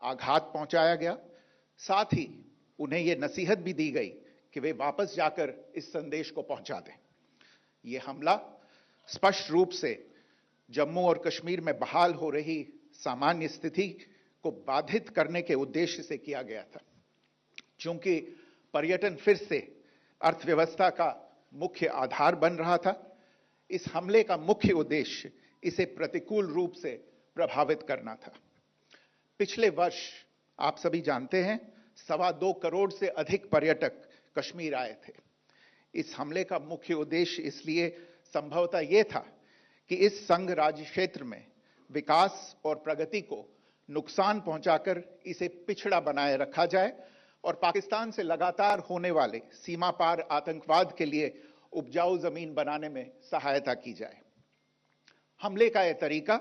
आघात पहुंचाया गया। साथ ही उन्हें यह नसीहत भी दी गई कि वे वापस जाकर इस संदेश को पहुंचा दें। यह हमला स्पष्ट रूप से जम्मू और कश्मीर में बहाल हो रही सामान्य स्थिति को बाधित करने के उद्देश्य से किया गया था। चूंकि पर्यटन फिर से अर्थव्यवस्था का मुख्य आधार बन रहा था, इस हमले का मुख्य उद्देश्य इसे प्रतिकूल रूप से प्रभावित करना था। पिछले वर्ष आप सभी जानते हैं 2.25 करोड़ से अधिक पर्यटक कश्मीर आए थे। इस हमले का मुख्य उद्देश्य इसलिए संभवतः यह था कि इस संघ राज्य क्षेत्र में विकास और प्रगति को नुकसान पहुंचाकर इसे पिछड़ा बनाए रखा जाए और पाकिस्तान से लगातार होने वाले सीमा पार आतंकवाद के लिए उपजाऊ जमीन बनाने में सहायता की जाए। हमले का यह तरीका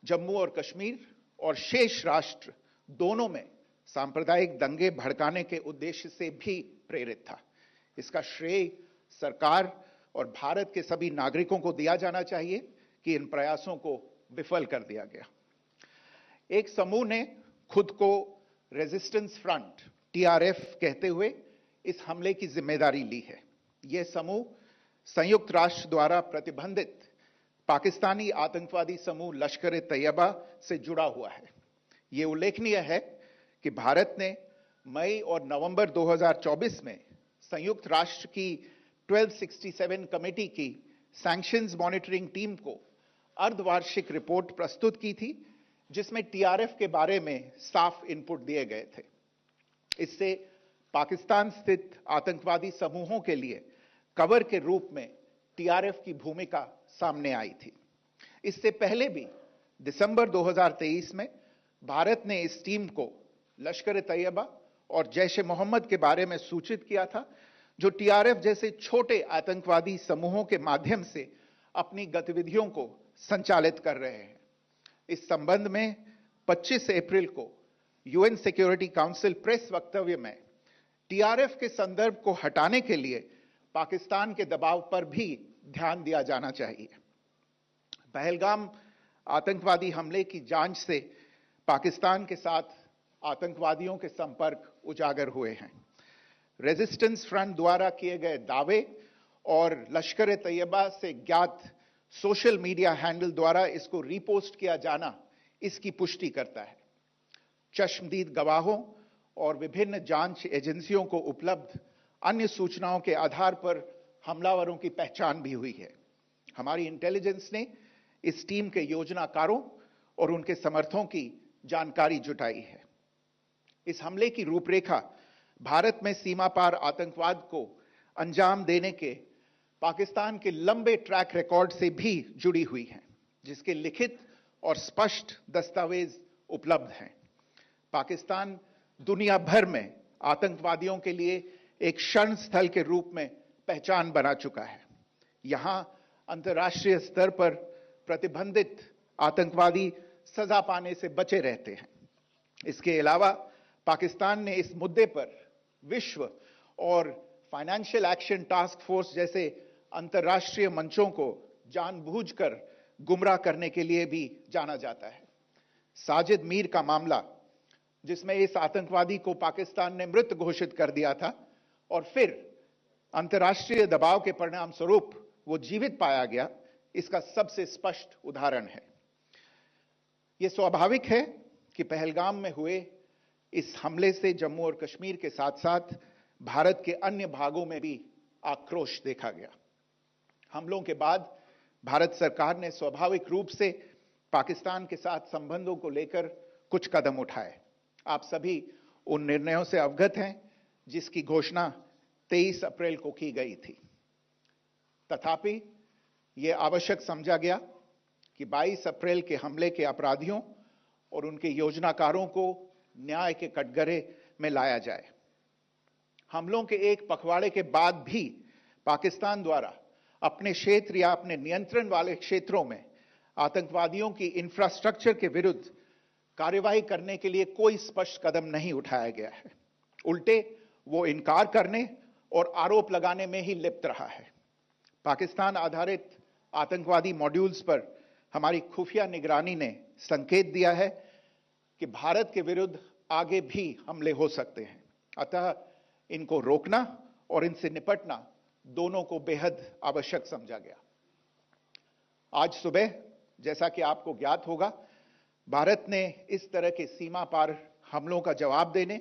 जम्मू और कश्मीर और शेष राष्ट्र दोनों में सांप्रदायिक दंगे भड़काने के उद्देश्य से भी प्रेरित था। इसका श्रेय सरकार और भारत के सभी नागरिकों को दिया जाना चाहिए कि इन प्रयासों को विफल कर दिया गया। एक समूह ने खुद को रेजिस्टेंस फ्रंट टीआरएफ कहते हुए इस हमले की जिम्मेदारी ली है। यह समूह संयुक्त राष्ट्र द्वारा प्रतिबंधित पाकिस्तानी आतंकवादी समूह लश्कर-ए-तैयबा से जुड़ा हुआ है। यह उल्लेखनीय है कि भारत ने मई और नवंबर 2024 में संयुक्त राष्ट्र की 1267 कमेटी की सैंक्शंस मॉनिटरिंग टीम को अर्धवार्षिक रिपोर्ट प्रस्तुत की थी, जिसमें टीआरएफ के बारे में साफ इनपुट दिए गए थे। इससे पाकिस्तान स्थित आतंकवादी समूहों के लिए कवर के रूप में टीआरएफ की भूमिका सामने आई थी। इससे पहले भी दिसंबर 2023 में भारत ने इस टीम को लश्कर-ए-तैयबा और जैश-ए-मोहम्मद के बारे में सूचित किया था, जो टीआरएफ जैसे छोटे आतंकवादी समूहों के माध्यम से अपनी गतिविधियों को संचालित कर रहे हैं। इस संबंध में 25 अप्रैल को यूएन सिक्योरिटी काउंसिल प्रेस वक्तव्य में टीआरएफ के संदर्भ को हटाने के लिए पाकिस्तान के दबाव पर भी ध्यान दिया जाना चाहिए। पहलगाम आतंकवादी हमले की जांच से पाकिस्तान के साथ आतंकवादियों के संपर्क उजागर हुए हैं। रेजिस्टेंस फ्रंट द्वारा किए गए दावे और लश्कर-ए-तैयबा से ज्ञात सोशल मीडिया हैंडल द्वारा इसको रीपोस्ट किया जाना इसकी पुष्टि करता है। चश्मदीद गवाहों और विभिन्न जांच एजेंसियों को उपलब्ध अन्य सूचनाओं के आधार पर हमलावरों की पहचान भी हुई है। हमारी इंटेलिजेंस ने इस टीम के योजनाकारों और उनके समर्थकों की जानकारी जुटाई है। इस हमले की रूपरेखा भारत में सीमा पार आतंकवाद को अंजाम देने के पाकिस्तान के लंबे ट्रैक रिकॉर्ड से भी जुड़ी हुई है, जिसके लिखित और स्पष्ट दस्तावेज उपलब्ध हैं। पाकिस्तान दुनिया भर में आतंकवादियों के लिए एक शरण स्थल के रूप में पहचान बना चुका है। यहां अंतर्राष्ट्रीय स्तर पर प्रतिबंधित आतंकवादी सजा पाने से बचे रहते हैं। इसके अलावा पाकिस्तान ने इस मुद्दे पर विश्व और फाइनेंशियल एक्शन टास्क फोर्स जैसे अंतर्राष्ट्रीय मंचों को जानबूझकर गुमराह करने के लिए भी जाना जाता है। साजिद मीर का मामला, जिसमें इस आतंकवादी को पाकिस्तान ने मृत घोषित कर दिया था और फिर अंतर्राष्ट्रीय दबाव के परिणाम स्वरूप वो जीवित पाया गया, इसका सबसे स्पष्ट उदाहरण है। यह स्वाभाविक है कि पहलगाम में हुए इस हमले से जम्मू और कश्मीर के साथ साथ भारत के अन्य भागों में भी आक्रोश देखा गया। हमलों के बाद भारत सरकार ने स्वाभाविक रूप से पाकिस्तान के साथ संबंधों को लेकर कुछ कदम उठाए। आप सभी उन निर्णयों से अवगत हैं जिसकी घोषणा 23 अप्रैल को की गई थी। तथापि यह आवश्यक समझा गया कि 22 अप्रैल के हमले के अपराधियों और उनके योजनाकारों को न्याय के कटघरे में लाया जाए। हमलों के एक पखवाड़े के बाद भी पाकिस्तान द्वारा अपने क्षेत्र या अपने नियंत्रण वाले क्षेत्रों में आतंकवादियों की इंफ्रास्ट्रक्चर के विरुद्ध कार्यवाही करने के लिए कोई स्पष्ट कदम नहीं उठाया गया है। उल्टे वो इनकार करने और आरोप लगाने में ही लिप्त रहा है। पाकिस्तान आधारित आतंकवादी मॉड्यूल्स पर हमारी खुफिया निगरानी ने संकेत दिया है कि भारत के विरुद्ध आगे भी हमले हो सकते हैं। अतः इनको रोकना और इनसे निपटना दोनों को बेहद आवश्यक समझा गया। आज सुबह, जैसा कि आपको ज्ञात होगा, भारत ने इस तरह के सीमा पार हमलों का जवाब देने